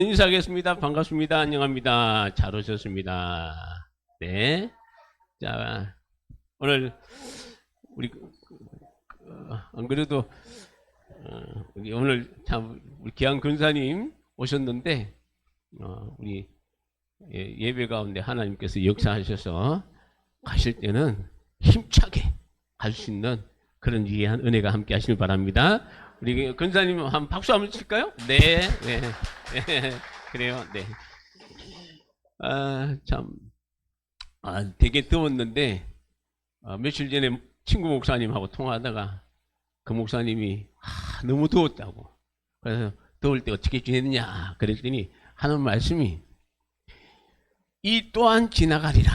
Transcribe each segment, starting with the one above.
인사하겠습니다. 반갑습니다. 안녕합니다. 잘 오셨습니다. 네. 자, 오늘 우리 안 그래도 우리 오늘 참 우리 기한 근사님 오셨는데 우리 예배 가운데 하나님께서 역사하셔서 가실 때는 힘차게 갈 수 있는 그런 위대한 은혜가 함께 하시길 바랍니다. 우리 근사님 한 박수 한번 칠까요? 네, 네, 네. 그래요. 네. 참, 되게 더웠는데 며칠 전에 친구 목사님하고 통화하다가 그 목사님이 너무 더웠다고. 그래서 더울 때 어떻게 지냈냐 그랬더니 하는 말씀이 이 또한 지나가리라.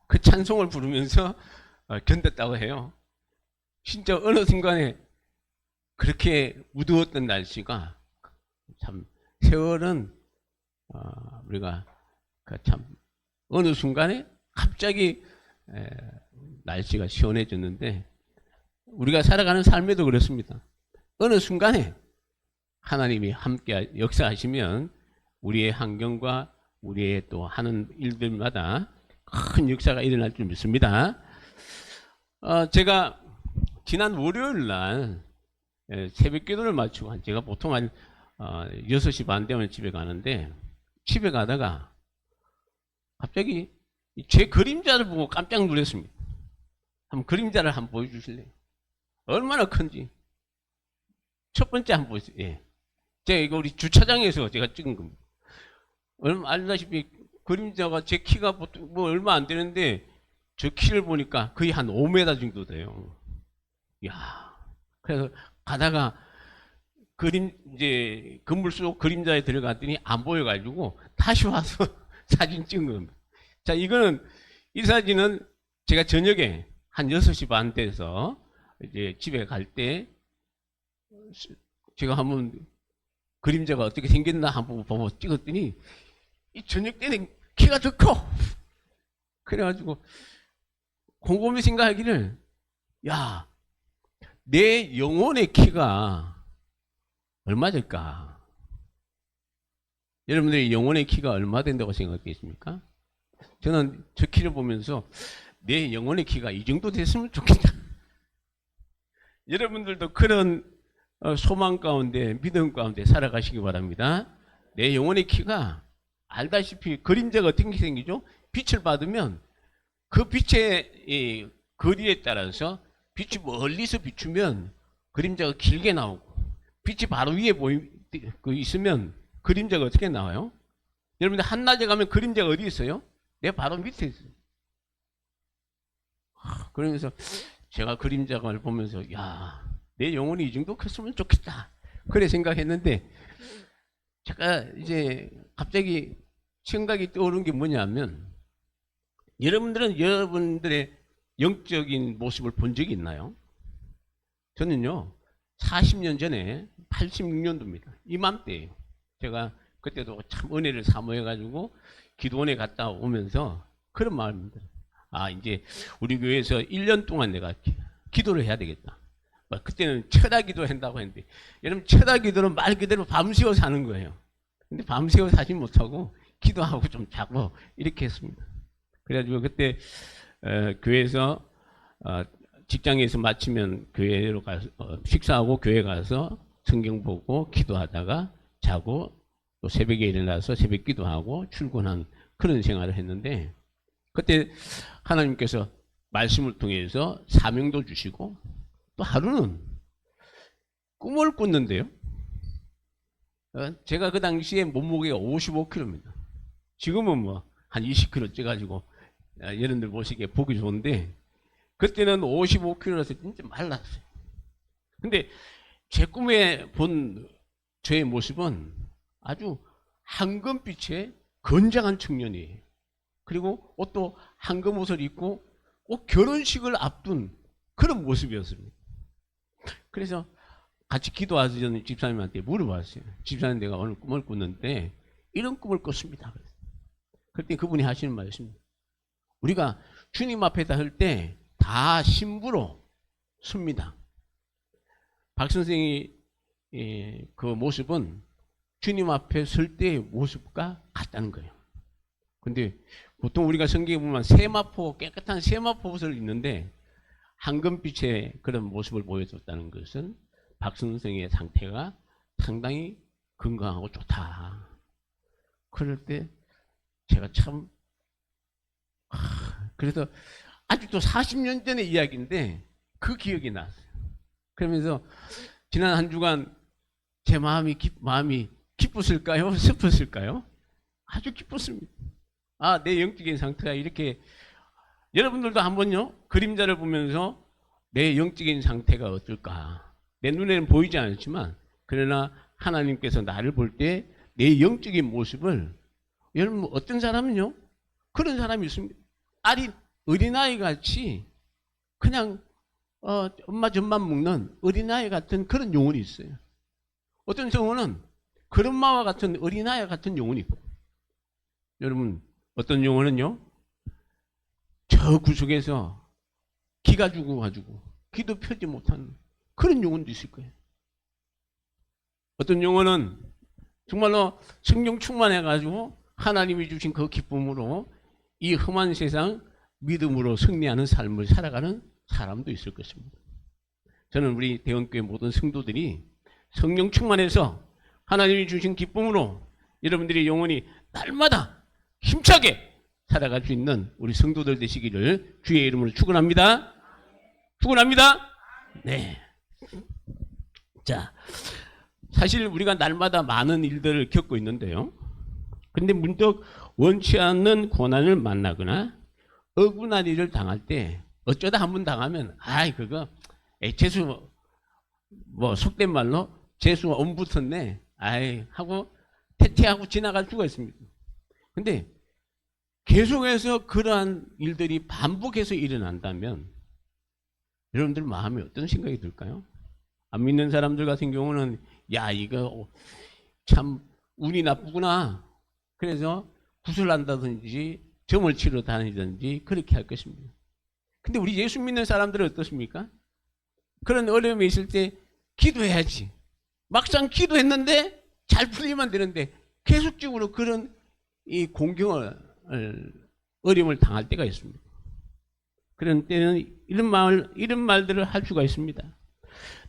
그 찬송을 부르면서 견뎠다고 해요. 진짜 어느 순간에 그렇게 무더웠던 날씨가 참 세월은 우리가 참 어느 순간에 갑자기 날씨가 시원해졌는데 우리가 살아가는 삶에도 그렇습니다. 어느 순간에 하나님이 함께 역사하시면 우리의 환경과 우리의 또 하는 일들마다 큰 역사가 일어날 줄 믿습니다. 제가 지난 월요일 날 새벽 기도를 마치고 제가 보통 한 6시 반 되면 집에 가는데 집에 가다가 갑자기 제 그림자를 보고 깜짝 놀랐습니다. 한번 그림자를 한번 보여주실래요? 얼마나 큰지. 첫 번째 한번 보세요. 예. 제가 이거 우리 주차장에서 제가 찍은 겁니다. 알다시피 그림자가 제 키가 뭐 얼마 안 되는데 저 키를 보니까 거의 한 5m 정도 돼요. 야, 그래서 가다가 이제 건물 속 그림자에 들어갔더니 안 보여가지고 다시 와서 사진 찍은 겁니다. 자, 이 사진은 제가 저녁에 한 6시 반 돼서 이제 집에 갈 때 제가 한번 그림자가 어떻게 생겼나 한번 보고 찍었더니 이 저녁 때는 키가 더 커. 그래가지고 곰곰이 생각하기를 야, 내 영혼의 키가 얼마 될까? 여러분들이 영혼의 키가 얼마 된다고 생각하십니까? 저는 저 키를 보면서 내 영혼의 키가 이 정도 됐으면 좋겠다. 여러분들도 그런 소망 가운데 믿음 가운데 살아가시기 바랍니다. 내 영혼의 키가 알다시피 그림자가 어떻게 생기죠? 빛을 받으면 그 빛의 거리에 따라서 빛이 멀리서 비추면 그림자가 길게 나오고 빛이 바로 위에 있으면 그림자가 어떻게 나와요? 여러분들 한낮에 가면 그림자가 어디 있어요? 내 바로 밑에 있어요. 그러면서 제가 그림자를 보면서 야, 내 영혼이 이 정도 컸으면 좋겠다. 그래 생각했는데 제가 이제 갑자기 생각이 떠오른 게 뭐냐면 여러분들은 여러분들의 영적인 모습을 본 적이 있나요? 저는요 40년 전에 86년도입니다. 이맘때예요. 제가 그때도 참 은혜를 사모해가지고 기도원에 갔다 오면서 그런 마음이 들어요. 이제 우리 교회에서 1년 동안 내가 기도를 해야 되겠다. 그때는 철야 기도 한다고 했는데 여러분 철야 기도는 말 그대로 밤새워 사는 거예요. 근데 밤새워 사지 못하고 기도하고 좀 자고 이렇게 했습니다. 그래가지고 그때 교회에서 직장에서 마치면 교회로 가서 식사하고 교회 가서 성경 보고 기도하다가 자고 또 새벽에 일어나서 새벽 기도하고 출근한 그런 생활을 했는데 그때 하나님께서 말씀을 통해서 사명도 주시고 또 하루는 꿈을 꿨는데요. 제가 그 당시에 몸무게가 55kg입니다. 지금은 뭐 한 20kg 쪄가지고 여러분들 보시기에 보기 좋은데 그때는 55kg라서 진짜 말랐어요. 근데 제 꿈에 본 저의 모습은 아주 황금빛의 건장한 청년이에요. 그리고 옷도 황금 옷을 입고 꼭 결혼식을 앞둔 그런 모습이었습니다. 그래서 같이 기도하시는 집사님한테 물어봤어요. 집사님 내가 오늘 꿈을 꿨는데 이런 꿈을 꿨습니다. 그때 그분이 하시는 말씀입니다. 우리가 주님 앞에다 할 때 다 신부로 섭니다. 박 선생이 그 모습은 주님 앞에 설 때의 모습과 같다는 거예요. 근데 보통 우리가 성경에 보면 세마포, 깨끗한 세마포 옷을 입는데 황금빛의 그런 모습을 보여줬다는 것은 박선생의 상태가 상당히 건강하고 좋다. 그럴 때 제가 참 그래서 아직도 40년 전의 이야기인데 그 기억이 났어요. 그러면서 지난 한 주간 제 마음이 기뻤을까요? 슬펐을까요? 아주 기뻤습니다. 아, 내 영적인 상태가 이렇게. 여러분들도 한번요 그림자를 보면서 내 영적인 상태가 어떨까. 내 눈에는 보이지 않지만 그러나 하나님께서 나를 볼 때 내 영적인 모습을, 여러분 어떤 사람은요 그런 사람이 있습니다. 어린아이 같이 그냥 엄마 젖만 먹는 어린아이 같은 그런 영혼이 있어요. 어떤 경우는 그런 엄마와 같은 어린아이 같은 영혼이 있고, 여러분 어떤 영혼은요 저 구석에서 기가 죽어가지고 기도 펴지 못하는 그런 영혼도 있을 거예요. 어떤 영혼은 정말로 성령 충만해가지고 하나님이 주신 그 기쁨으로 이 험한 세상 믿음으로 승리하는 삶을 살아가는 사람도 있을 것입니다. 저는 우리 대원교회 모든 성도들이 성령 충만해서 하나님이 주신 기쁨으로 여러분들이 영혼이 날마다 힘차게 살아갈 수 있는 우리 성도들 되시기를 주의 이름으로 축원합니다. 축원합니다. 네. 자, 사실 우리가 날마다 많은 일들을 겪고 있는데요. 근데 문득 원치 않는 고난을 만나거나 억울한 일을 당할 때 어쩌다 한 번 당하면 그거 재수 속된 말로 재수 엄붙었네 하고 태태하고 지나갈 수가 있습니다. 근데 계속해서 그러한 일들이 반복해서 일어난다면 여러분들 마음에 어떤 생각이 들까요? 안 믿는 사람들 같은 경우는 이거 참 운이 나쁘구나. 그래서 구슬한다든지 점을 치러 다니든지 그렇게 할 것입니다. 근데 우리 예수 믿는 사람들은 어떻습니까? 그런 어려움이 있을 때 기도해야지. 막상 기도했는데 잘 풀리면 되는데 계속적으로 그런 이 공경을 어려움을 당할 때가 있습니다. 그런 때는 이런 말들을 할 수가 있습니다.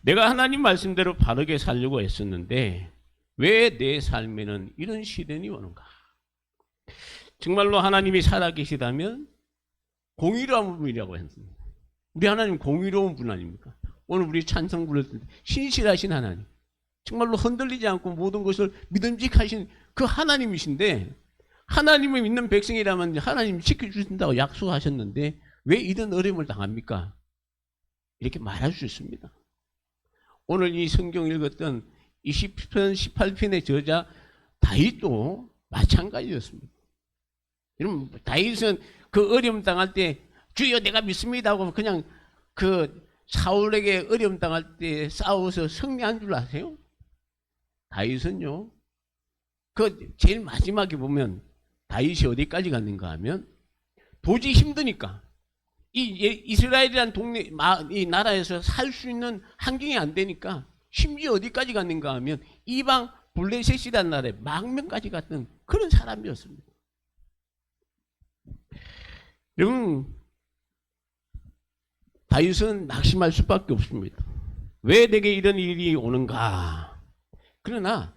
내가 하나님 말씀대로 바르게 살려고 했었는데 왜 내 삶에는 이런 시련이 오는가? 정말로 하나님이 살아계시다면 공의로운 분이라고 했습니다. 우리 하나님 공의로운 분 아닙니까? 오늘 우리 찬송 부를 때 신실하신 하나님, 정말로 흔들리지 않고 모든 것을 믿음직하신 그 하나님이신데, 하나님을 믿는 백성이라면 하나님이 지켜주신다고 약속하셨는데 왜 이런 어려움을 당합니까? 이렇게 말할 수 있습니다. 오늘 이 성경 읽었던 20편 18편의 저자 다윗도 마찬가지였습니다. 여러분 다윗은 그 어려움 당할 때 주여 내가 믿습니다 하고 그냥 그 사울에게 어려움 당할 때 싸워서 승리한 줄 아세요? 다윗은요 그 제일 마지막에 보면 다윗이 어디까지 갔는가 하면 도저히 힘드니까 이 이스라엘이라는 동네 이 나라에서 살 수 있는 환경이 안 되니까 심지어 어디까지 갔는가 하면 이방 블레셋이라는 나라에 망명까지 갔던 그런 사람이었습니다. 여러분 다윗은 낙심할 수밖에 없습니다. 왜 내게 이런 일이 오는가? 그러나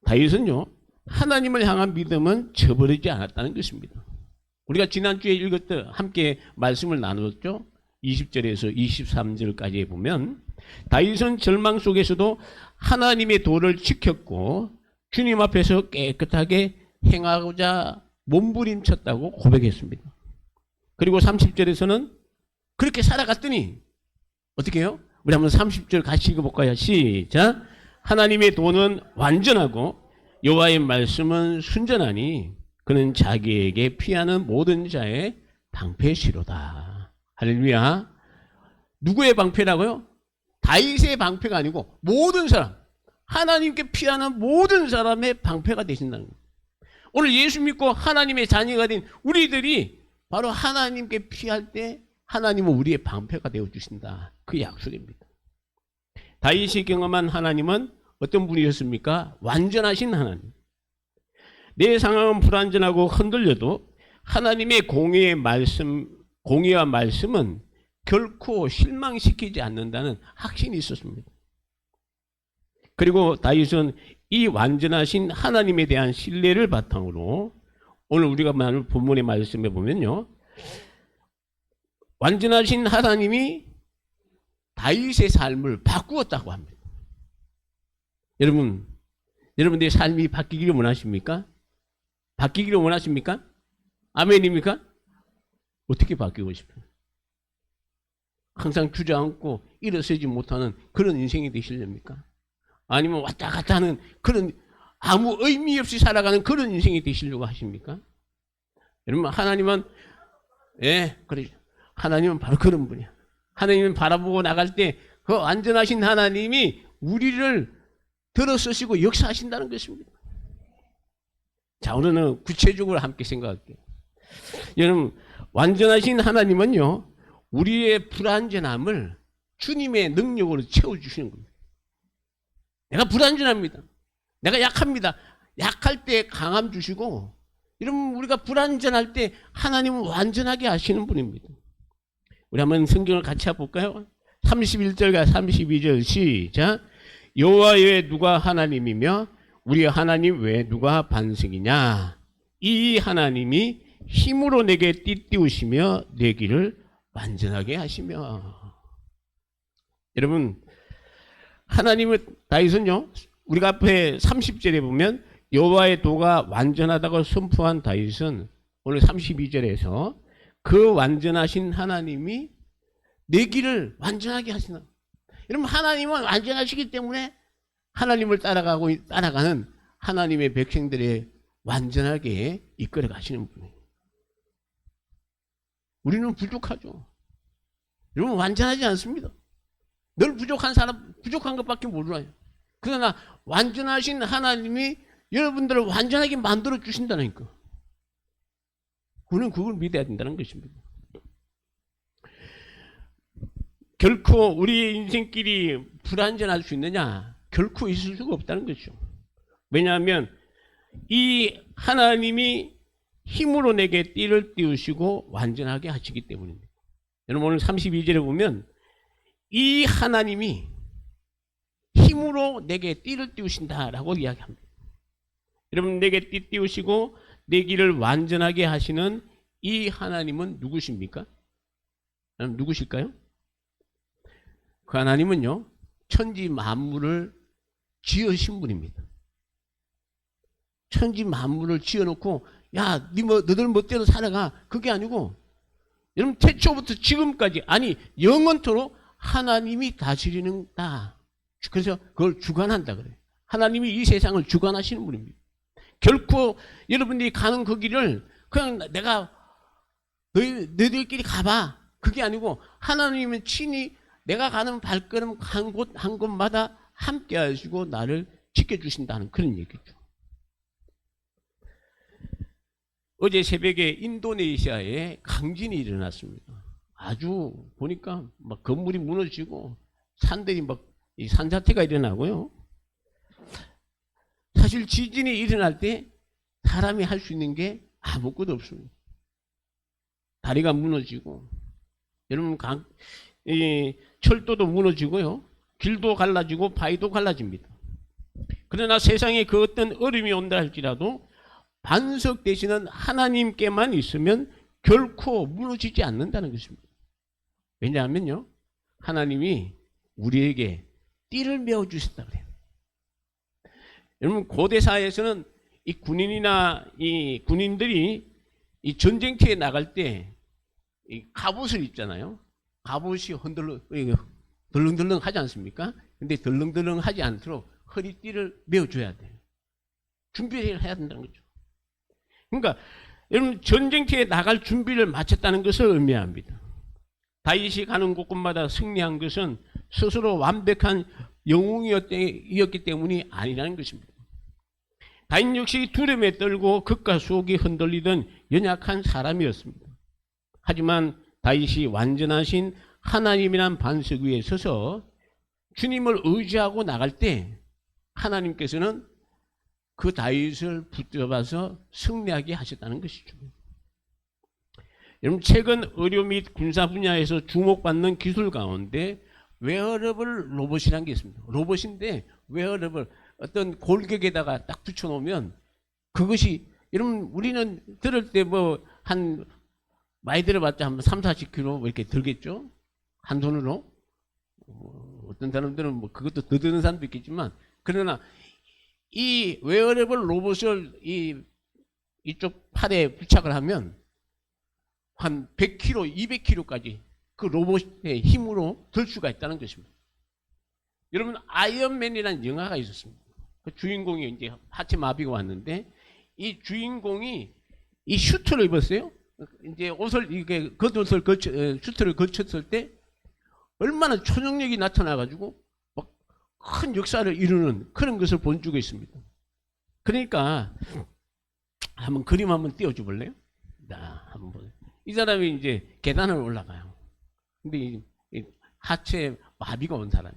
다윗은요 하나님을 향한 믿음은 저버리지 않았다는 것입니다. 우리가 지난주에 읽었던 함께 말씀을 나누었죠. 20절에서 23절까지 보면 다윗은 절망 속에서도 하나님의 도를 지켰고 주님 앞에서 깨끗하게 행하고자 몸부림쳤다고 고백했습니다. 그리고 30절에서는 그렇게 살아갔더니 어떻게 해요? 우리 한번 30절 같이 읽어볼까요? 시작. 하나님의 도는 완전하고 여호와의 말씀은 순전하니 그는 자기에게 피하는 모든 자의 방패시로다. 할렐루야. 누구의 방패라고요? 다윗의 방패가 아니고 모든 사람, 하나님께 피하는 모든 사람의 방패가 되신다는 거예요. 오늘 예수 믿고 하나님의 자녀가 된 우리들이 바로 하나님께 피할 때 하나님은 우리의 방패가 되어주신다. 그 약속입니다. 다윗이 경험한 하나님은 어떤 분이셨습니까? 완전하신 하나님. 내 상황은 불완전하고 흔들려도 하나님의 공의와 말씀은 결코 실망시키지 않는다는 확신이 있었습니다. 그리고 다윗은 이 완전하신 하나님에 대한 신뢰를 바탕으로 오늘 우리가 말하는 본문의 말씀에 보면요, 완전하신 하나님이 다윗의 삶을 바꾸었다고 합니다. 여러분들의 삶이 바뀌기를 원하십니까? 바뀌기를 원하십니까? 아멘입니까? 어떻게 바뀌고 싶어요? 항상 주저앉고 일어서지 못하는 그런 인생이 되시렵니까? 아니면 왔다 갔다 하는 그런 아무 의미 없이 살아가는 그런 인생이 되시려고 하십니까? 여러분, 하나님은 그래, 하나님은 바로 그런 분이야. 하나님은 바라보고 나갈 때 그 완전하신 하나님이 우리를 들어서시고 역사하신다는 것입니다. 자, 오늘은 구체적으로 함께 생각할게요. 여러분, 완전하신 하나님은요, 우리의 불완전함을 주님의 능력으로 채워주시는 겁니다. 내가 불완전합니다. 내가 약합니다. 약할 때 강함 주시고, 여러분, 우리가 불완전할 때 하나님은 완전하게 하시는 분입니다. 우리 한번 성경을 같이 볼까요? 31절과 32절 시작. 여호와 외에 누가 하나님이며 우리 하나님 외에 누가 반석이냐. 이 하나님이 힘으로 내게 띠띠우시며 내 길을 완전하게 하시며. 여러분, 하나님은, 다윗은요, 우리가 앞에 30절에 보면 여호와의 도가 완전하다고 선포한 다윗은 오늘 32절에서 그 완전하신 하나님이 내 길을 완전하게 하시나. 여러분, 하나님은 완전하시기 때문에 하나님을 따라가는 하나님의 백성들의 완전하게 이끌어 가시는 분이에요. 우리는 부족하죠. 여러분, 완전하지 않습니다. 늘 부족한 사람, 부족한 것밖에 몰라요. 그러나 완전하신 하나님이 여러분들을 완전하게 만들어 주신다니까. 우리는 그걸 믿어야 된다는 것입니다. 결코 우리의 인생길이 불완전할 수 있느냐? 결코 있을 수가 없다는 것이죠. 왜냐하면 이 하나님이 힘으로 내게 띠를 띄우시고 완전하게 하시기 때문입니다. 여러분, 오늘 32절에 보면 이 하나님이 힘으로 내게 띠를 띄우신다라고 이야기합니다. 여러분, 내게 띠 띄우시고 내 길을 완전하게 하시는 이 하나님은 누구십니까? 여러분, 누구실까요? 그 하나님은요, 천지 만물을 지으신 분입니다. 천지 만물을 지어놓고 야, 너들 멋대로 살아가. 그게 아니고, 여러분, 태초부터 지금까지, 아니 영원토록 하나님이 다스리는다. 그래서 그걸 주관한다 그래요. 하나님이 이 세상을 주관하시는 분입니다. 결코 여러분들이 가는 그 길을 그냥 내가 너희들끼리 가봐. 그게 아니고 하나님은 친히 내가 가는 발걸음 한 곳마다 함께 하시고 나를 지켜주신다는 그런 얘기죠. 어제 새벽에 인도네시아에 강진이 일어났습니다. 아주 보니까 막 건물이 무너지고 산들이 막 이 산사태가 일어나고요. 사실 지진이 일어날 때 사람이 할 수 있는 게 아무것도 없습니다. 다리가 무너지고, 여러분, 철도도 무너지고요. 길도 갈라지고 바위도 갈라집니다. 그러나 세상에 그 어떤 어려움이 온다 할지라도 반석 되시는 하나님께만 있으면 결코 무너지지 않는다는 것입니다. 왜냐하면요, 하나님이 우리에게 띠를 메어 주셨다 그래요. 여러분, 고대 사회에서는 이 군인이나 이 군인들이 이 전쟁터에 나갈 때 이 갑옷을 입잖아요. 갑옷이 덜렁덜렁 하지 않습니까? 근데 덜렁덜렁 하지 않도록 허리띠를 메어줘야 돼요. 준비를 해야 된다는 거죠. 그러니까 여러분, 전쟁터에 나갈 준비를 마쳤다는 것을 의미합니다. 다윗이 가는 곳곳마다 승리한 것은 스스로 완벽한 영웅이었기 때문이 아니라는 것입니다. 다윗 역시 두려움에 떨고 극과 수옥이 흔들리던 연약한 사람이었습니다. 하지만 다윗이 완전하신 하나님이란 반석 위에 서서 주님을 의지하고 나갈 때 하나님께서는 그 다윗을 붙잡아서 승리하게 하셨다는 것이죠. 여러분, 최근 의료 및 군사 분야에서 주목받는 기술 가운데 웨어러블 로봇이라는 게 있습니다. 로봇인데 웨어러블 어떤 골격에다가 딱 붙여놓으면 그것이, 여러분 우리는 들을 때 뭐 한 많이 들어봤자 한 3, 40kg 뭐 이렇게 들겠죠? 한 손으로. 어떤 사람들은 뭐 그것도 더 드는 사람도 있겠지만, 그러나 이 웨어러블 로봇을 이쪽 팔에 부착을 하면 한 100kg, 200kg까지 그 로봇의 힘으로 들 수가 있다는 것입니다. 여러분, 아이언맨이라는 영화가 있었습니다. 그 주인공이 이제 하체 마비가 왔는데, 이 주인공이 이 슈트를 입었어요. 이제 옷을, 이게 겉옷을 슈트를 걸쳤을 때 얼마나 초능력이 나타나가지고 막 큰 역사를 이루는 그런 것을 본 적이 있습니다. 그러니까 한번 그림 한번 띄워줘 볼래요? 한번 보세요. 이 사람이 이제 계단을 올라가요. 근데 이 하체 마비가 온 사람이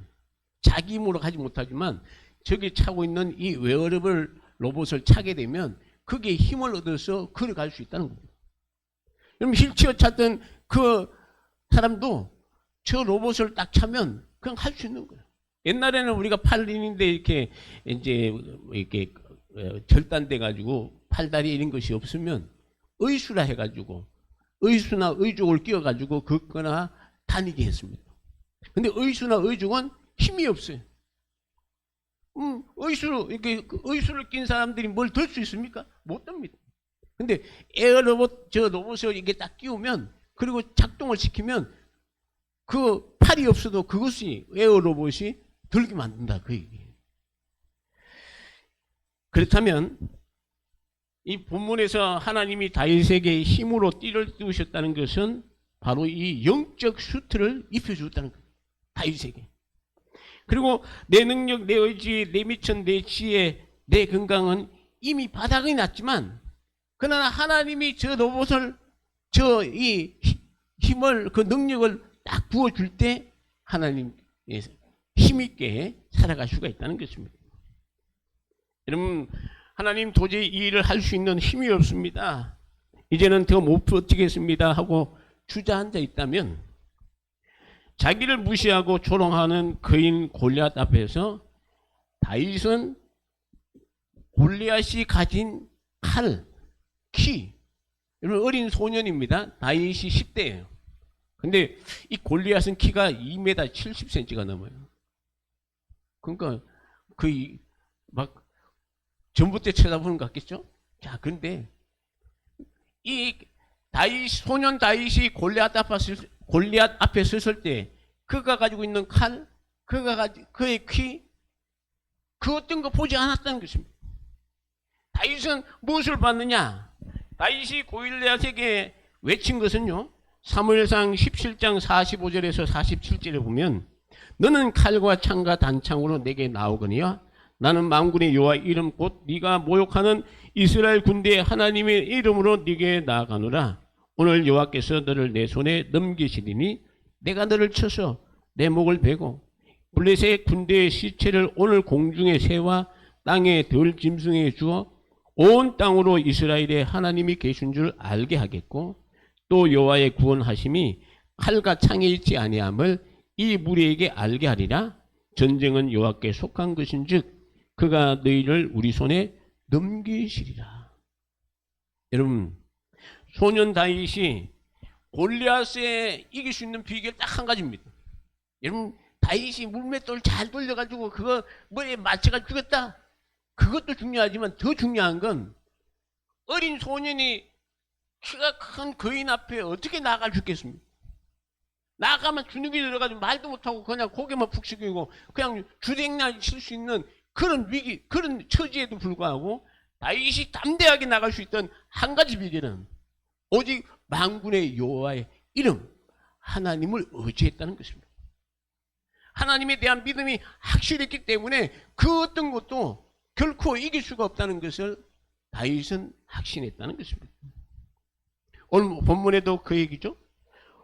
자기 힘으로 가지 못하지만 저기 차고 있는 이 웨어러블 로봇을 차게 되면 그게 힘을 얻어서 걸어갈 수 있다는 겁니다. 그럼 휠체어 찾던 그 사람도 저 로봇을 딱 차면 그냥 할 수 있는 거예요. 옛날에는 우리가 팔인인데 이렇게 이제 이렇게 절단돼 가지고 팔다리 이런 것이 없으면 의수라 해가지고 의수나 의족을 끼워가지고 걷거나 다니게 했습니다. 근데 의수나 의족은 힘이 없어요. 의수를 낀 사람들이 뭘 들 수 있습니까? 못 듭니다. 근데 에어로봇, 저 로봇을 이게 딱 끼우면, 그리고 작동을 시키면 그 팔이 없어도 그것이 에어로봇이 들게 만든다, 그 얘기예요. 그렇다면 이 본문에서 하나님이 다윗에게 힘으로 띠를 띄우셨다는 것은 바로 이 영적 슈트를 입혀주었다는 거예요. 다윗에게. 그리고 내 능력, 내 의지, 내 미천, 내 지혜, 내 건강은 이미 바닥이 났지만, 그러나 하나님이 저 로봇을, 이 힘을, 그 능력을 딱 부어줄 때 하나님 힘있게 살아갈 수가 있다는 것입니다. 여러분, 하나님 도저히 이 일을 할 수 있는 힘이 없습니다, 이제는 더 못 버티겠습니다 하고 주저앉아 있다면, 자기를 무시하고 조롱하는 거인 골리앗 앞에서 다윗은 골리앗이 가진 칼, 키, 여러분 어린 소년입니다. 다윗이 10대예요. 근데 이 골리앗은 키가 2m 70cm가 넘어요. 그러니까 거의 막 전부 때 쳐다보는 것 같겠죠? 자, 근데 이 소년 다윗이 골리앗 앞에 섰을 때 그가 가지고 있는 칼, 그의 키, 그 어떤 거 보지 않았다는 것입니다. 다윗은 무엇을 봤느냐? 다윗이 골리앗에게 외친 것은요, 사무엘상 17장 45절에서 47절에 보면, 너는 칼과 창과 단창으로 내게 나오거니와 나는 만군의 여호와 이름 곧 네가 모욕하는 이스라엘 군대의 하나님의 이름으로 네게 나아가노라. 오늘 여호와께서 너를 내 손에 넘기시리니 내가 너를 쳐서 내 목을 베고 블레셋 군대의 시체를 오늘 공중의 새와 땅의 들 짐승에 주어 온 땅으로 이스라엘의 하나님이 계신 줄 알게 하겠고, 또 여호와의 구원하심이 칼과 창에 있지 아니함을 이 무리에게 알게 하리라. 전쟁은 여호와께 속한 것인즉 그가 너희를 우리 손에 넘기시리라. 여러분, 소년 다윗이 골리앗에 이길 수 있는 비결 딱 한 가지입니다. 여러분, 다윗이 물맷돌 잘 돌려가지고 그거 뭐에 맞춰가 죽였다, 그것도 중요하지만 더 중요한 건 어린 소년이 키가 큰 거인 앞에 어떻게 나갈 수 있겠습니까? 나가면 주눅이 들어가지고 말도 못하고 그냥 고개만 푹 숙이고 그냥 주댕나 칠 수 있는 그런 위기, 그런 처지에도 불구하고 다윗이 담대하게 나갈 수 있던 한 가지 비결은 오직 만군의 여호와의 이름, 하나님을 의지했다는 것입니다. 하나님에 대한 믿음이 확실했기 때문에 그 어떤 것도 결코 이길 수가 없다는 것을 다윗은 확신했다는 것입니다. 오늘 본문에도 그 얘기죠.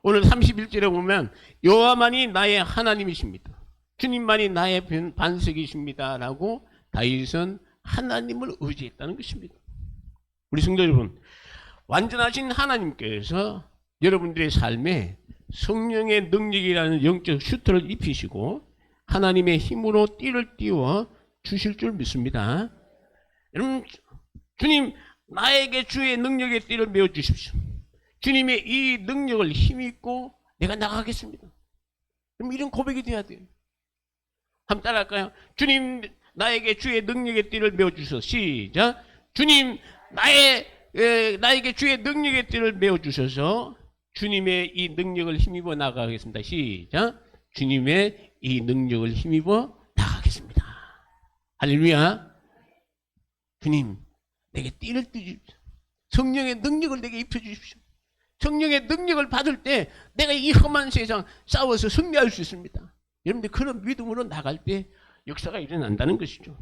오늘 31절에 보면 여호와만이 나의 하나님이십니다, 주님만이 나의 반석이십니다 라고 다윗은 하나님을 의지했다는 것입니다. 우리 성도 여러분, 완전하신 하나님께서 여러분들의 삶에 성령의 능력이라는 영적 슈트를 입히시고 하나님의 힘으로 띠를 띄워 주실 줄 믿습니다. 여러분, 주님 나에게 주의 능력의 띠를 메워 주십시오. 주님의 이 능력을 힘입고 내가 나가겠습니다. 그럼 이런 고백이 돼야 돼요. 한번 따라할까요? 주님 나에게 주의 능력의 띠를 메워 주셔서 시작. 주님 나에게 주의 능력의 띠를 메워 주셔서 주님의 이 능력을 힘입어 나가겠습니다. 시작. 주님의 이 능력을 힘입어 나가겠습니다. 할렐루야. 주님 내게 띠를 띄주십시오. 성령의 능력을 내게 입혀주십시오. 성령의 능력을 받을 때 내가 이 험한 세상 싸워서 승리할 수 있습니다. 여러분들 그런 믿음으로 나갈 때 역사가 일어난다는 것이죠.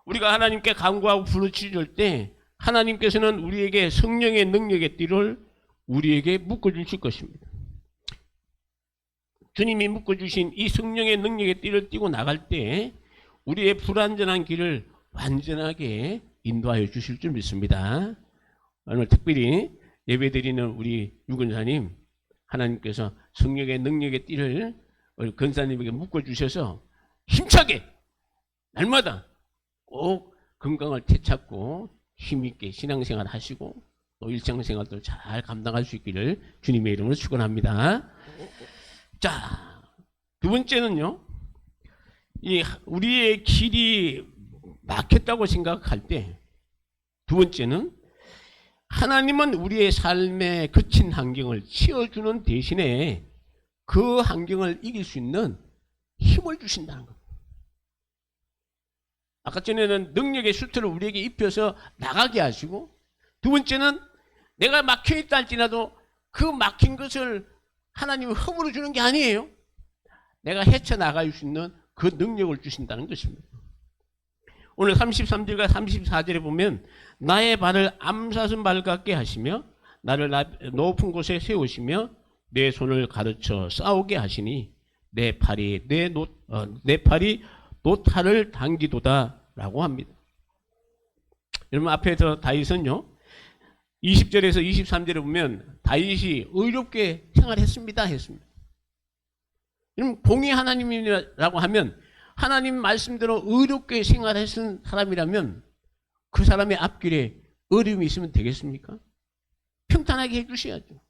우리가 하나님께 간구하고 부르짖을 때 하나님께서는 우리에게 성령의 능력의 띠를 우리에게 묶어주실 것입니다. 주님이 묶어주신 이 성령의 능력의 띠를 띠고 나갈 때 우리의 불완전한 길을 완전하게 인도하여 주실 줄 믿습니다. 오늘 특별히 예배드리는 우리 유근사님, 하나님께서 성령의 능력의 띠를 우리 근사님에게 묶어주셔서 힘차게 날마다 꼭 건강을 되찾고 힘있게 신앙생활 하시고 또 일상생활도 잘 감당할 수 있기를 주님의 이름으로 축원합니다. 자, 두 번째는요, 우리의 길이 막혔다고 생각할 때, 두 번째는 하나님은 우리의 삶에 거친 환경을 치워주는 대신에 그 환경을 이길 수 있는 힘을 주신다는 겁니다. 아까 전에는 능력의 수트를 우리에게 입혀서 나가게 하시고, 두 번째는 내가 막혀있다 할지라도 그 막힌 것을 하나님이 허물어 주는 게 아니에요. 내가 헤쳐나갈 수 있는 그 능력을 주신다는 것입니다. 오늘 33절과 34절에 보면 나의 발을 암사슴 발 같게 하시며 나를 높은 곳에 세우시며 내 손을 가르쳐 싸우게 하시니 내 팔이 노탈을 당기도다 라고 합니다. 여러분 앞에서 다윗은요 20절에서 23절에 보면 다윗이 의롭게 생활했습니다 했습니다. 여러분 공의 하나님이라고 하면 하나님 말씀대로 의롭게 생활했던 사람이라면 그 사람의 앞길에 어려움이 있으면 되겠습니까? 평탄하게 해주셔야죠.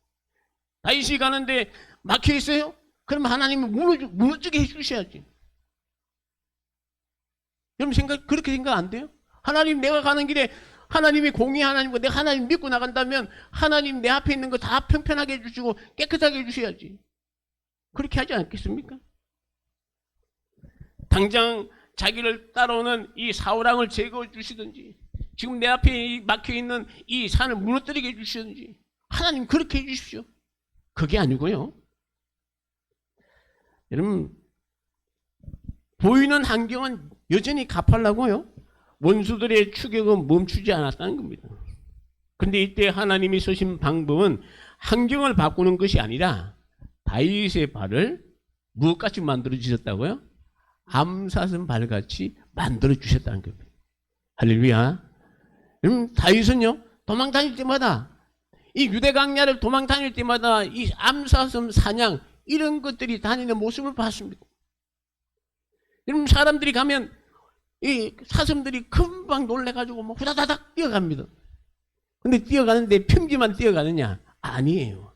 다윗이 가는데 막혀 있어요? 그러면 하나님이 무너지게 해주셔야지. 여러분 그렇게 생각 안 돼요? 하나님 내가 가는 길에 하나님이 공의 하나님과 내가 하나님 믿고 나간다면 하나님 내 앞에 있는 거 다 평편하게 해주시고 깨끗하게 해주셔야지. 그렇게 하지 않겠습니까? 당장 자기를 따라오는 이 사울왕을 제거해 주시든지 지금 내 앞에 막혀있는 이 산을 무너뜨리게 해주시든지 하나님 그렇게 해주십시오. 그게 아니고요. 여러분 보이는 환경은 여전히 갚으려고요. 원수들의 추격은 멈추지 않았다는 겁니다. 그런데 이때 하나님이 쓰신 방법은 환경을 바꾸는 것이 아니라 다윗의 발을 무엇같이 만들어 주셨다고요? 암사슴 발같이 만들어 주셨다는 겁니다. 할렐루야. 여러분 다윗은요 도망 다닐 때마다 이 유대 광야를 도망 다닐 때마다 이 암사슴 사냥 이런 것들이 다니는 모습을 봤습니다. 여러분 사람들이 가면 이 사슴들이 금방 놀래가지고 뭐 후다다닥 뛰어갑니다. 근데 뛰어가는데 평지만 뛰어가느냐? 아니에요.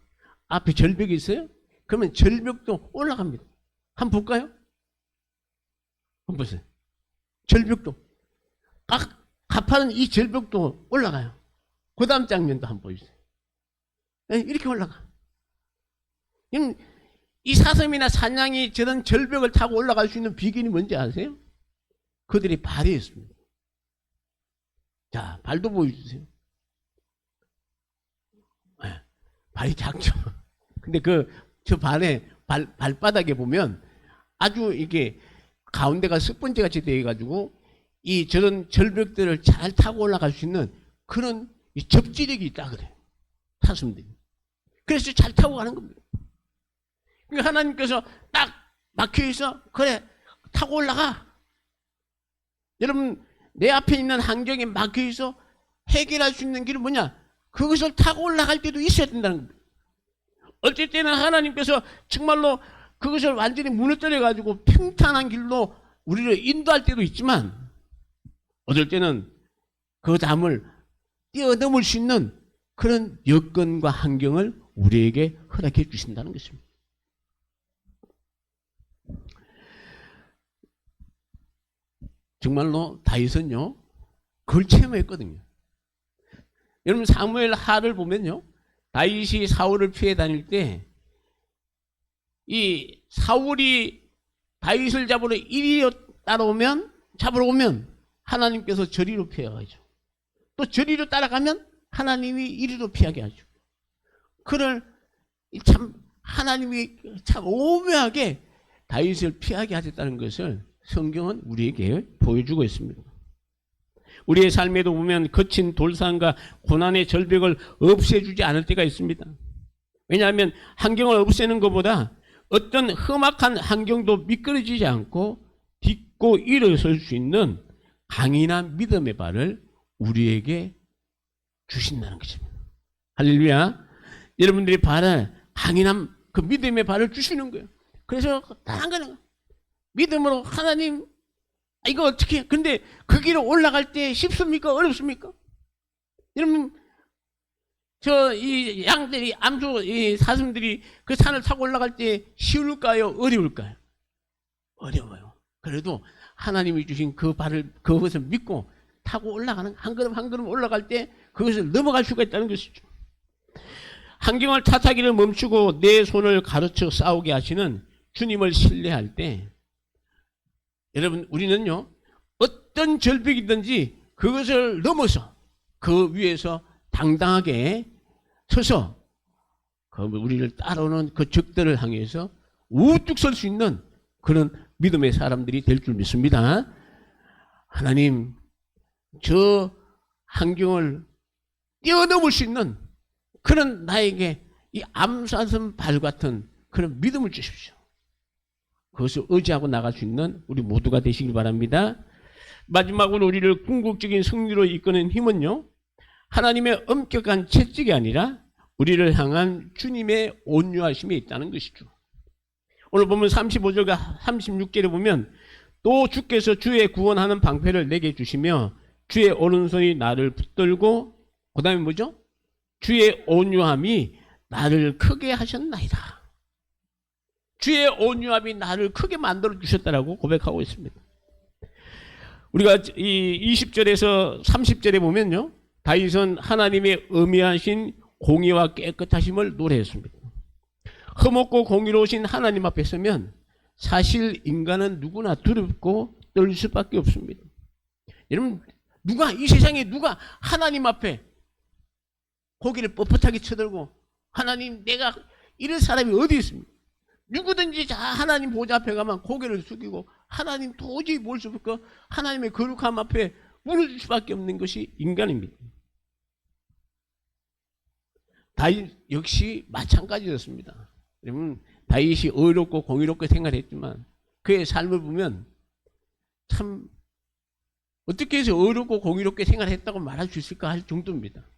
앞에 절벽이 있어요? 그러면 절벽도 올라갑니다. 한번 볼까요? 한번 보세요. 절벽도 가파른 이 절벽도 올라가요. 그 다음 장면도 한번 보여주세요. 이렇게 올라가. 이 사슴이나 사냥이 저런 절벽을 타고 올라갈 수 있는 비결이 뭔지 아세요? 그들이 발이 있습니다. 자, 발도 보여주세요. 네, 발이 작죠. 근데 저 발바닥에 보면 아주 이게 가운데가 스펀지 같이 되어가지고 이 저런 절벽들을 잘 타고 올라갈 수 있는 그런 이 접지력이 있다 그래요. 사슴들이. 그래서 잘 타고 가는 겁니다. 그러니까 하나님께서 딱 막혀있어. 그래, 타고 올라가. 여러분, 내 앞에 있는 환경에 막혀 있어 해결할 수 있는 길은 뭐냐? 그것을 타고 올라갈 때도 있어야 된다는 겁니다. 어쩔 때는 하나님께서 정말로 그것을 완전히 무너뜨려 가지고 평탄한 길로 우리를 인도할 때도 있지만, 어쩔 때는 그 담을 뛰어넘을 수 있는 그런 여건과 환경을 우리에게 허락해 주신다는 것입니다. 정말로 다윗은요, 그걸 체험했거든요. 여러분, 사무엘 하를 보면요, 다윗이 사울을 피해 다닐 때 이 사울이 다윗을 잡으러 오면 하나님께서 저리로 피해가죠. 또 저리로 따라가면 하나님이 이리로 피하게 하죠. 그를 참 하나님이 참 오묘하게 다윗을 피하게 하셨다는 것을 성경은 우리에게 보여주고 있습니다. 우리의 삶에도 보면 거친 돌산과 고난의 절벽을 없애주지 않을 때가 있습니다. 왜냐하면 환경을 없애는 것보다 어떤 험악한 환경도 미끄러지지 않고 딛고 일어설 수 있는 강인한 믿음의 발을 우리에게 주신다는 것입니다. 할렐루야. 여러분들이 발을 강인한 그 믿음의 발을 주시는 거예요. 그래서 다른 거는 믿음으로 하나님, 이거 어떻게 해? 근데 그 길을 올라갈 때 쉽습니까? 어렵습니까? 여러분, 이 양들이, 이 사슴들이 그 산을 타고 올라갈 때 쉬울까요? 어려울까요? 어려워요. 그래도 하나님이 주신 그것을 믿고 타고 올라가는, 한 걸음 한 걸음 올라갈 때 그것을 넘어갈 수가 있다는 것이죠. 환경을 탓하기를 멈추고 내 손을 가르쳐 싸우게 하시는 주님을 신뢰할 때, 여러분, 우리는요, 어떤 절벽이든지 그것을 넘어서 그 위에서 당당하게 서서 우리를 따라오는 그 적들을 향해서 우뚝 설 수 있는 그런 믿음의 사람들이 될 줄 믿습니다. 하나님, 저 환경을 뛰어넘을 수 있는 그런 나에게 이 암사슴 발 같은 그런 믿음을 주십시오. 그것을 의지하고 나갈 수 있는 우리 모두가 되시길 바랍니다. 마지막으로 우리를 궁극적인 승리로 이끄는 힘은요, 하나님의 엄격한 채찍이 아니라 우리를 향한 주님의 온유하심에 있다는 것이죠. 오늘 보면 35절과 36절에 보면, 또 주께서 주의 구원하는 방패를 내게 주시며 주의 오른손이 나를 붙들고, 그 다음에 뭐죠? 주의 온유함이 나를 크게 하셨나이다. 주의 온유함이 나를 크게 만들어 주셨다라고 고백하고 있습니다. 우리가 이 20절에서 30절에 보면요, 다윗은 하나님의 엄미하신 공의와 깨끗하심을 노래했습니다. 흠없고 공의로우신 하나님 앞에 서면 사실 인간은 누구나 두렵고 떨 수밖에 없습니다. 여러분, 이 세상에 누가 하나님 앞에 고개를 뻣뻣하게 쳐들고, 하나님, 내가 이런 사람이 어디 있습니까? 누구든지 하나님 보좌 앞에 가면 고개를 숙이고, 하나님 도저히 볼 수 없고 하나님의 거룩함 앞에 무너질 수밖에 없는 것이 인간입니다. 다윗 역시 마찬가지였습니다. 여러분, 다윗이 의롭고 공의롭게 생활했지만 그의 삶을 보면 참 어떻게 해서 의롭고 공의롭게 생활했다고 말할 수 있을까 할 정도입니다.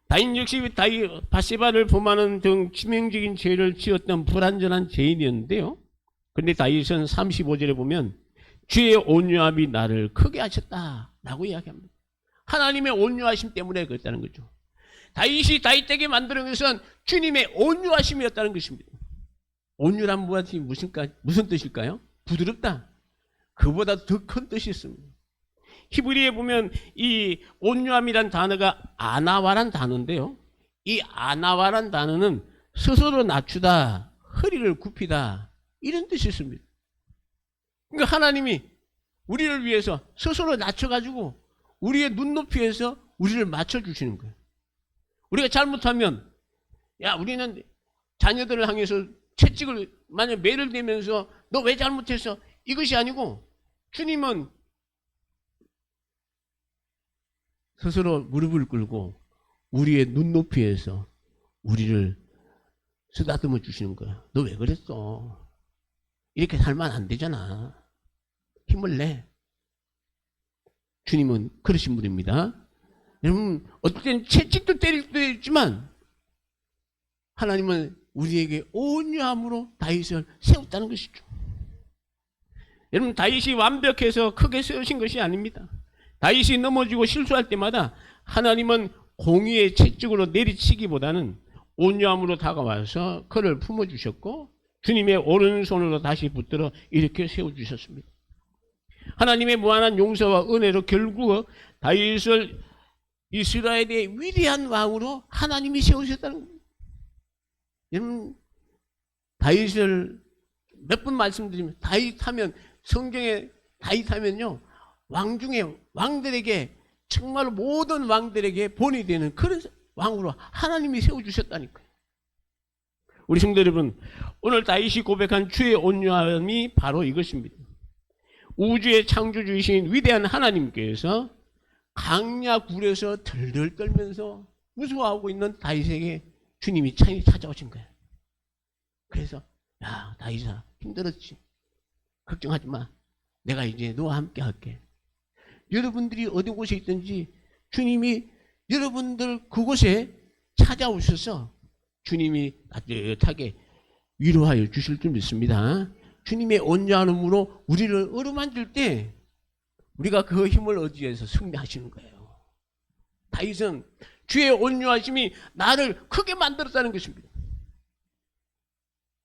다윗 역시 바세바를 범하는 등 치명적인 죄를 지었던 불완전한 죄인이었는데요. 그런데 다윗은 35절에 보면 주의 온유함이 나를 크게 하셨다라고 이야기합니다. 하나님의 온유하심 때문에 그랬다는 거죠. 다윗이 다윗에게 만드는 것은 주님의 온유하심이었다는 것입니다. 온유란 무슨 뜻일까요? 부드럽다. 그보다 더 큰 뜻이 있습니다. 히브리에 보면 이 온유함이란 단어가 아나와란 단어인데요. 이 아나와란 단어는 스스로 낮추다, 허리를 굽히다, 이런 뜻이 있습니다. 그러니까 하나님이 우리를 위해서 스스로 낮춰가지고 우리의 눈높이에서 우리를 맞춰주시는 거예요. 우리가 잘못하면, 우리는 자녀들을 향해서 채찍을 만약 매를 대면서 너 왜 잘못했어? 이것이 아니고, 주님은 스스로 무릎을 꿇고 우리의 눈높이에서 우리를 쓰다듬어 주시는 거야. 너 왜 그랬어? 이렇게 살면 안 되잖아. 힘을 내. 주님은 그러신 분입니다. 여러분, 어떨 때는 채찍도 때릴 때도 있지만 하나님은 우리에게 온유함으로 다윗을 세웠다는 것이죠. 여러분, 다윗이 완벽해서 크게 세우신 것이 아닙니다. 다윗이 넘어지고 실수할 때마다 하나님은 공의의 채찍으로 내리치기보다는 온유함으로 다가와서 그를 품어주셨고 주님의 오른손으로 다시 붙들어 이렇게 세워주셨습니다. 하나님의 무한한 용서와 은혜로 결국 다윗을 이스라엘의 위대한 왕으로 하나님이 세우셨다는 겁니다. 여러분, 다윗을 몇 번 말씀드리면 다윗하면 성경에 다윗하면요 왕 중에 왕들에게 정말 모든 왕들에게 본이 되는 그런 왕으로 하나님이 세워주셨다니까요. 우리 성도 여러분, 오늘 다윗이 고백한 주의 온유함이 바로 이것입니다. 우주의 창조주이신 위대한 하나님께서 강야 굴에서 덜덜 떨면서 무서워하고 있는 다윗에게 주님이 찾아오신 거예요. 그래서 야 다윗아, 힘들었지? 걱정하지 마. 내가 이제 너와 함께 할게. 여러분들이 어디 곳에 있든지 주님이 여러분들 그곳에 찾아오셔서 주님이 따뜻하게 위로하여 주실 줄 믿습니다. 주님의 온유함으로 우리를 어루만질 때 우리가 그 힘을 얻기위해서 승리하시는 거예요. 다윗은 주의 온유하심이 나를 크게 만들었다는 것입니다.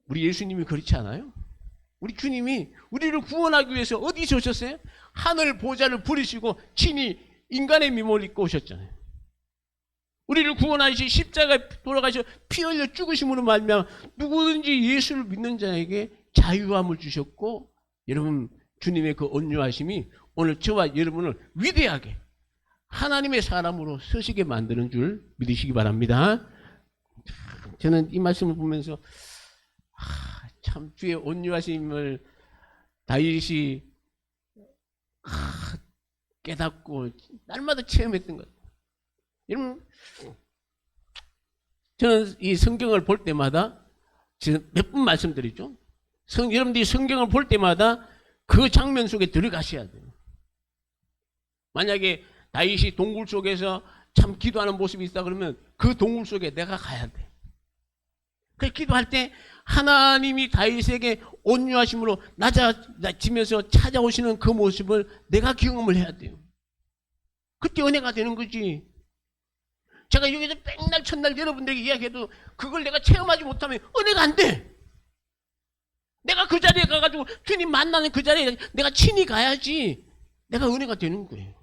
우리 예수님이 그렇지 않아요? 우리 주님이 우리를 구원하기 위해서 어디서 오셨어요? 하늘 보좌를 부리시고 친히 인간의 미모를 입고 오셨잖아요. 우리를 구원하시 십자가에 돌아가셔 피 흘려 죽으심으로 말미암아 누구든지 예수를 믿는 자에게 자유함을 주셨고, 여러분 주님의 그 온유하심이 오늘 저와 여러분을 위대하게 하나님의 사람으로 서시게 만드는 줄 믿으시기 바랍니다. 저는 이 말씀을 보면서 참 주의 온유하심을 다윗이 깨닫고 날마다 체험했던 것. 여러분, 저는 이 성경을 볼 때마다 지금 몇 번 말씀드리죠. 여러분들이 성경을 볼 때마다 그 장면 속에 들어가셔야 돼요. 만약에 다윗이 동굴 속에서 참 기도하는 모습이 있다 그러면 그 동굴 속에 내가 가야 돼. 그 기도할 때 하나님이 다윗에게 온유하심으로 낮아지면서 찾아오시는 그 모습을 내가 경험을 해야 돼요. 그때 은혜가 되는 거지. 제가 여기서 맨날 첫날 여러분들에게 이야기해도 그걸 내가 체험하지 못하면 은혜가 안 돼. 내가 그 자리에 가가지고 주님 만나는 그 자리에 내가 친히 가야지 내가 은혜가 되는 거예요.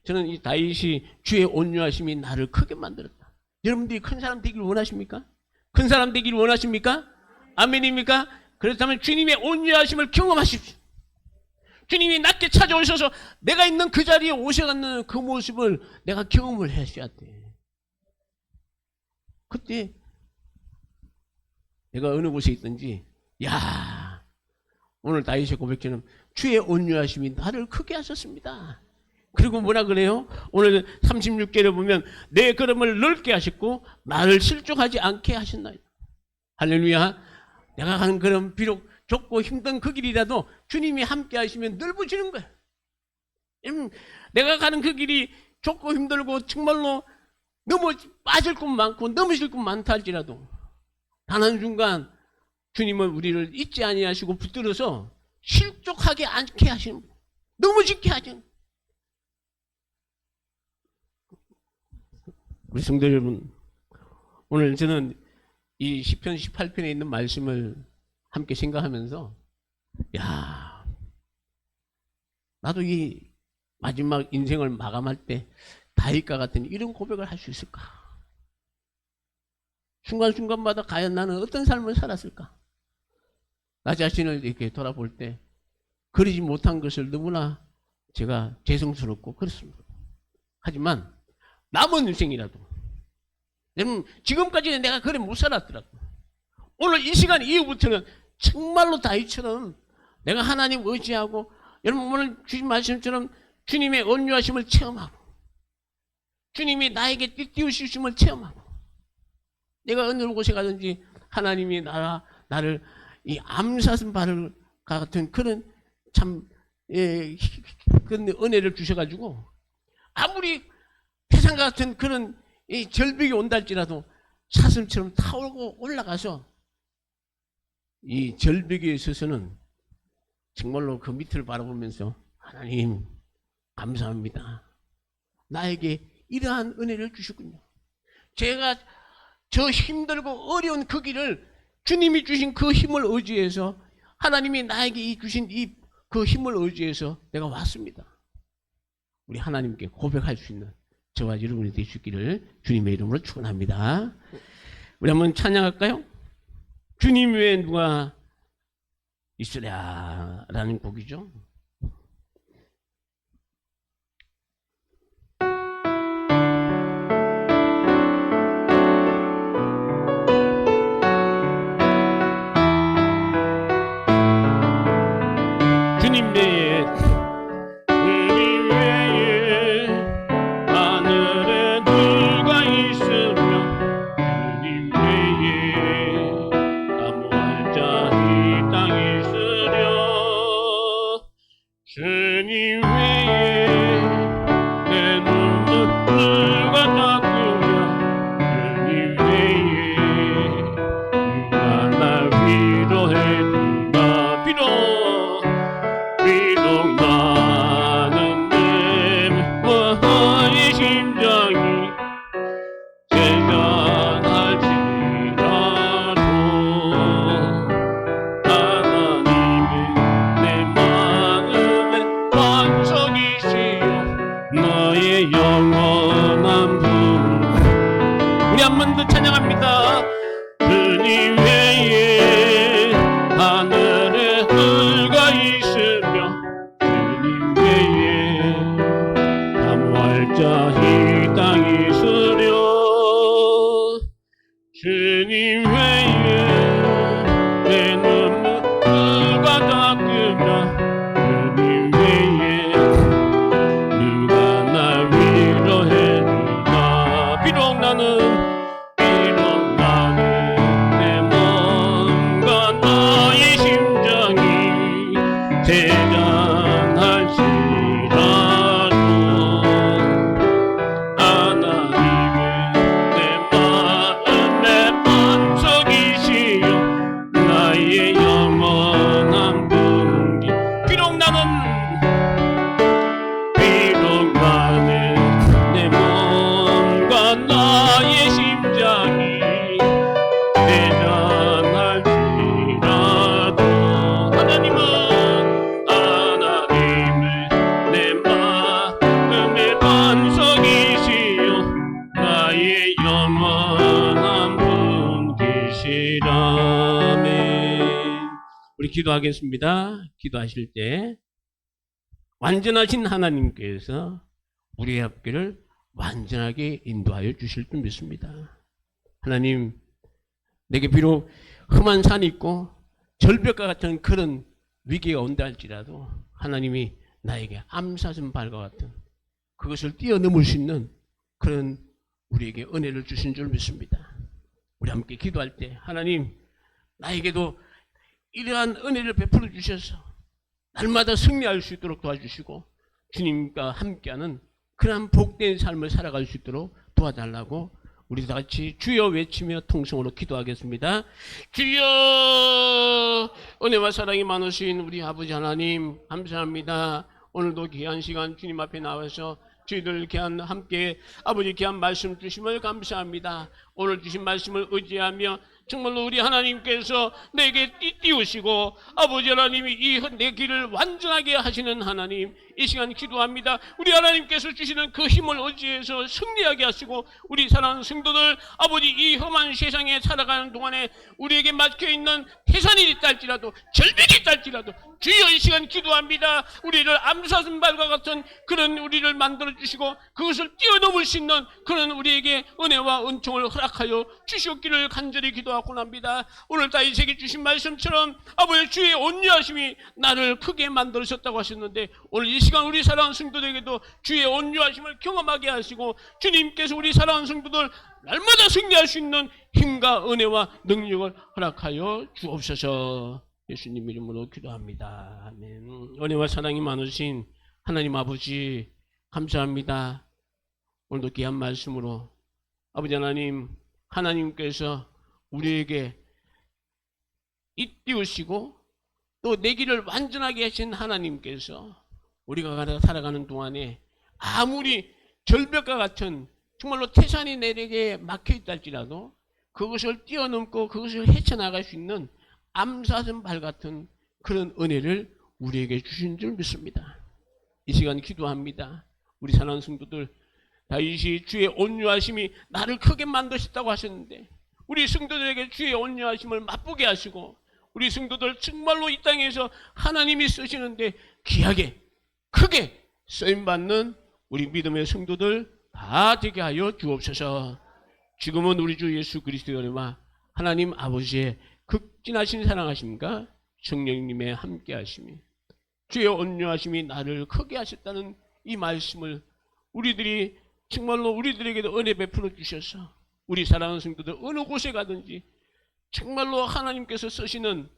저는 이 다윗이 주의 온유하심이 나를 크게 만들었다. 여러분들이 큰 사람 되기를 원하십니까? 큰 사람 되기를 원하십니까? 아멘입니까? 그렇다면 주님의 온유하심을 경험하십시오. 주님이 낮게 찾아오셔서 내가 있는 그 자리에 오셔가는 그 모습을 내가 경험을 하셔야 돼. 그때 내가 어느 곳에 있든지 야 오늘 다윗의 고백처럼 주의 온유하심이 나를 크게 하셨습니다. 그리고 뭐라 그래요? 오늘 36절에 보면 내 걸음을 넓게 하셨고 나를 실족하지 않게 하셨나이다. 할렐루야. 내가 가는 걸음 비록 좁고 힘든 그 길이라도 주님이 함께 하시면 넓어지는 거야. 내가 가는 그 길이 좁고 힘들고 정말로 빠질 곳 많고 넘어질 곳 많다 할지라도 단 한순간 주님은 우리를 잊지 아니하시고 붙들어서 실족하게 않게 하시는 거야. 넘어지게 하시는 거야. 우리 성도 여러분, 오늘 저는 이 시편 18편에 있는 말씀을 함께 생각하면서 야 나도 이 마지막 인생을 마감할 때 다윗과 같은 이런 고백을 할 수 있을까? 순간순간마다 과연 나는 어떤 삶을 살았을까? 나 자신을 이렇게 돌아볼 때 그러지 못한 것을 너무나 제가 죄송스럽고 그렇습니다. 하지만 남은 인생이라도 여러분 지금까지는 내가 그래 못 살았더라도 오늘 이 시간 이후부터는 정말로 다윗처럼 내가 하나님 의지하고 여러분 오늘 주신 말씀처럼 주님의 온유하심을 체험하고 주님이 나에게 띄우시심을 체험하고 내가 어느 곳에 가든지 하나님이 나를 이 암사슴 발을 같은 그런 참 그 은혜를 주셔가지고 아무리 태산 같은 그런 이 절벽이 온다 할지라도 사슴처럼 타오르고 올라가서 이 절벽에 있어서는 정말로 그 밑을 바라보면서 하나님 감사합니다. 나에게 이러한 은혜를 주셨군요. 제가 저 힘들고 어려운 그 길을 주님이 주신 그 힘을 의지해서 하나님이 나에게 주신 그 힘을 의지해서 내가 왔습니다. 우리 하나님께 고백할 수 있는 저와 여러분이 되시기를 주님의 이름으로 축원합니다. 우리 한번 찬양할까요? 주님 외에 누가 있으랴 라는 곡이죠. 주님 외에 주님 외에 하늘에 누가 있으며 주님 외에 사모할 자 이 땅에 있으려 주님 외에 내 눈물 누가 닦으며 주님 외에 누가 날 위로해 주나 비록 나는 내 너의 심장이 제자할지라도 하나님은 내 마음의 반석이시여 너의 영원한 분. 우리 한 번 더 찬양합니다. 주님 외에 하늘에 누가 있으며 주님 외에 사모할 자 이 땅에 있으려 주님 외에 내 눈물 누가 닦으며 주님 외에 누가 날 위로해 주나 비록 나는 내 몸과 나의 심장이 대단할지라도 하나님은 내 마음의 반석이시여 나의 영원한 분기. 비록 나는 내 몸과 나의 심장이 대단할지라도 하나님은 내 마음의 반석이시여 나의 영원한 분이시라네. 우리 기도하겠습니다. 기도하실 때 완전하신 하나님께서 우리의 앞길을 완전하게 인도하여 주실 줄 믿습니다. 하나님, 내게 비록 험한 산이 있고 절벽과 같은 그런 위기가 온다 할지라도 하나님이 나에게 암사슴 발과 같은 그것을 뛰어넘을 수 있는 그런 우리에게 은혜를 주신 줄 믿습니다. 우리 함께 기도할 때 하나님, 나에게도 이러한 은혜를 베풀어 주셔서 날마다 승리할 수 있도록 도와주시고 주님과 함께하는 그러한 복된 삶을 살아갈 수 있도록 도와달라고 우리 다 같이 주여 외치며 통성으로 기도하겠습니다. 주여, 은혜와 사랑이 많으신 우리 아버지 하나님 감사합니다. 오늘도 귀한 시간 주님 앞에 나와서 저희들 귀한 함께 아버지 귀한 말씀 주심을 감사합니다. 오늘 주신 말씀을 의지하며 정말로 우리 하나님께서 내게 띄우시고 아버지 하나님이 이 내 길을 완전하게 하시는 하나님, 이 시간 기도합니다. 우리 하나님께서 주시는 그 힘을 의지해서 승리하게 하시고 우리 사랑하는 성도들 아버지 이 험한 세상에 살아가는 동안에 우리에게 막혀있는 태산이 있다 할지라도 절벽이 있다 할지라도 주여 이 시간 기도합니다. 우리를 암사슴발과 같은 그런 우리를 만들어 주시고 그것을 뛰어넘을 수 있는 그런 우리에게 은혜와 은총을 허락하여 주시옵기를 간절히 기도하고 납니다. 오늘 다 이 세계 주신 말씀처럼 아버지 주의 온유하심이 나를 크게 만들으셨다고 하셨는데 오늘 이 시간 우리 사랑하는 성도들에게도 주의 온유하심을 경험하게 하시고 주님께서 우리 사랑하는 성도들 날마다 승리할 수 있는 힘과 은혜와 능력을 허락하여 주옵소서. 예수님 이름으로 기도합니다. 아멘. 은혜와 사랑이 많으신 하나님 아버지 감사합니다. 오늘도 귀한 말씀으로 아버지 하나님, 하나님께서 우리에게 잇띄우시고 또 내 길을 완전하게 하신 하나님께서 우리가 살아가는 동안에 아무리 절벽과 같은 정말로 태산이 내게 막혀있다 할지라도 그것을 뛰어넘고 그것을 헤쳐나갈 수 있는 암사슴발 같은 그런 은혜를 우리에게 주신 줄 믿습니다. 이 시간 기도합니다. 우리 사랑하는 성도들, 다윗이 주의 온유하심이 나를 크게 만드셨다고 하셨는데 우리 성도들에게 주의 온유하심을 맛보게 하시고 우리 성도들 정말로 이 땅에서 하나님이 쓰시는데 귀하게 크게 쓰임받는 우리 믿음의 성도들 다 되게 하여 주옵소서. 지금은 우리 주 예수 그리스도의 은혜와 하나님 아버지의 극진하신 사랑하심과 성령님의 함께하심이 주의 온유하심이 나를 크게 하셨다는 이 말씀을 우리들이 정말로 우리들에게도 은혜 베풀어 주셔서 우리 사랑하는 성도들 어느 곳에 가든지 정말로 하나님께서 쓰시는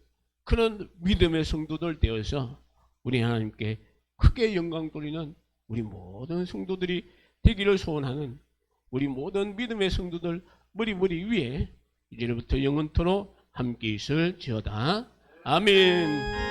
그런 믿음의 성도들 되어서 우리 하나님께 크게 영광 돌리는 우리 모든 성도들이 되기를 소원하는 우리 모든 믿음의 성도들 머리 위에 이제부터 영원토록 함께 있을지어다. 아멘.